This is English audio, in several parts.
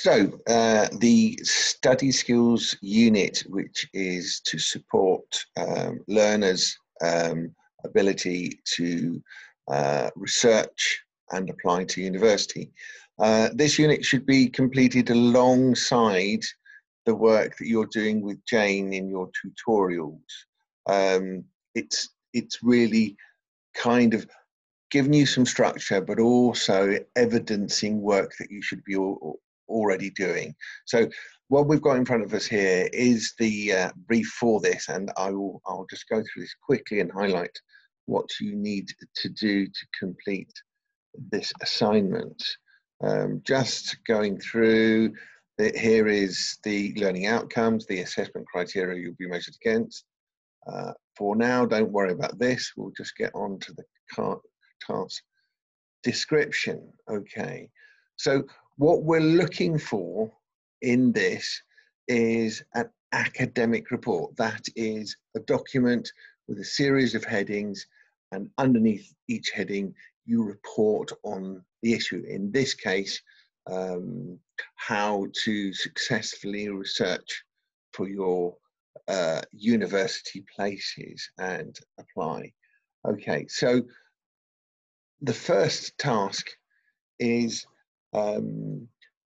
The study skills unit, which is to support learners' ability to research and apply to university. This unit should be completed alongside the work that you're doing with Jane in your tutorials. It's really kind of giving you some structure, but also evidencing work that you should be already doing. So what we've got in front of us here is the brief for this, and I'll just go through this quickly and highlight what you need to do to complete this assignment. Just going through, here is the learning outcomes, the assessment criteria you'll be measured against. For now, don't worry about this. We'll just get on to the task description. Okay, so what we're looking for in this is an academic report. That is a document with a series of headings, and underneath each heading you report on the issue. In this case, how to successfully research for your university places and apply. Okay, so the first task is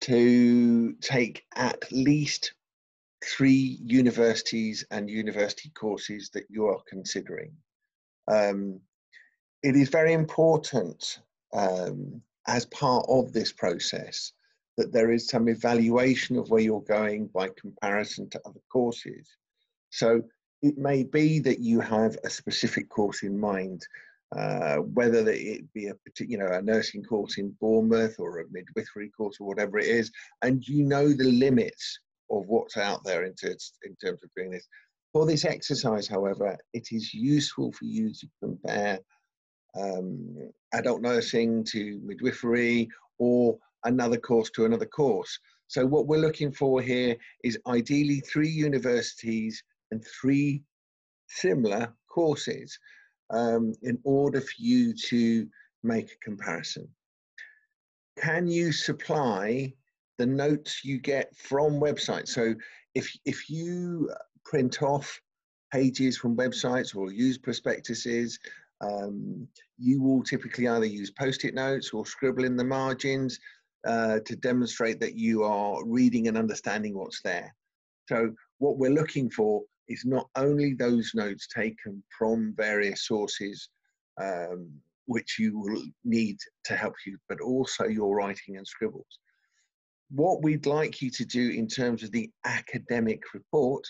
to take at least 3 universities and university courses that you are considering. It is very important as part of this process that there is some evaluation of where you're going by comparison to other courses. So it may be that you have a specific course in mind, whether it be a nursing course in Bournemouth or a midwifery course or whatever it is, and you know the limits of what's out there in terms of doing this. For this exercise, however, it is useful for you to compare adult nursing to midwifery, or another course to another course. So what we're looking for here is ideally 3 universities and 3 similar courses in order for you to make a comparison. Can you supply the notes you get from websites? So if you print off pages from websites or use prospectuses, you will typically either use post-it notes or scribble in the margins to demonstrate that you are reading and understanding what's there. So what we're looking for is not only those notes taken from various sources which you will need to help you, but also your writing and scribbles. What we'd like you to do in terms of the academic report,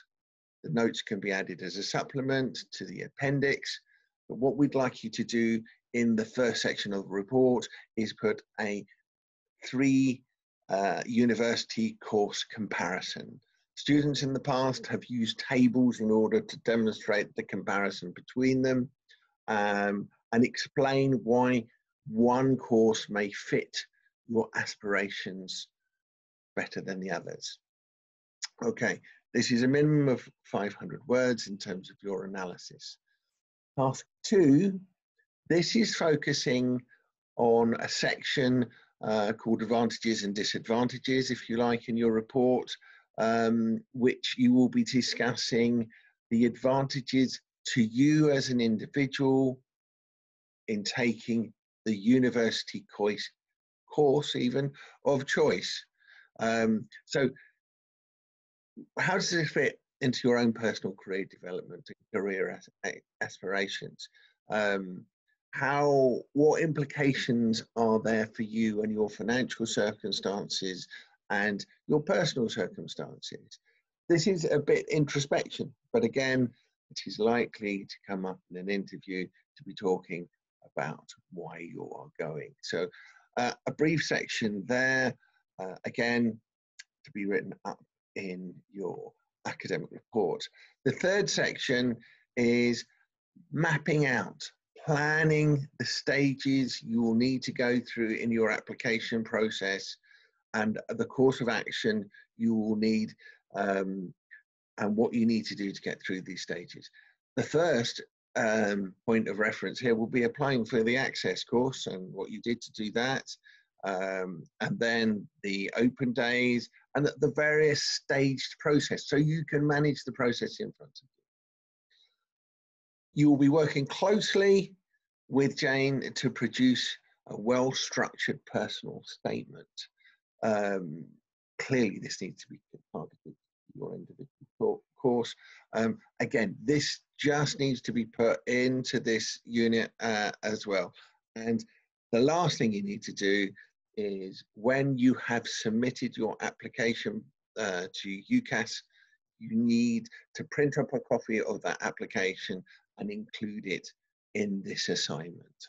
the notes can be added as a supplement to the appendix, but what we'd like you to do in the first section of the report is put a 3 university course comparison. Students in the past have used tables in order to demonstrate the comparison between them and explain why one course may fit your aspirations better than the others. Okay, this is a minimum of 500 words in terms of your analysis. Task 2, this is focusing on a section called advantages and disadvantages, if you like, in your report, which you will be discussing the advantages to you as an individual in taking the university course even of choice. So how does this fit into your own personal career development and career aspirations? What implications are there for you and your financial circumstances and your personal circumstances? This is a bit introspection, but again, it is likely to come up in an interview to be talking about why you are going. So a brief section there, again, to be written up in your academic report. The third section is mapping out, planning the stages you will need to go through in your application process and the course of action you will need and what you need to do to get through these stages. The first point of reference here will be applying for the Access course and what you did to do that. and then the open days, and the various staged process, so you can manage the process in front of you. You will be working closely with Jane to produce a well-structured personal statement. Clearly, this needs to be targeted to your individual course. Again, this just needs to be put into this unit as well. And the last thing you need to do is, when you have submitted your application to UCAS, you need to print up a copy of that application and include it in this assignment.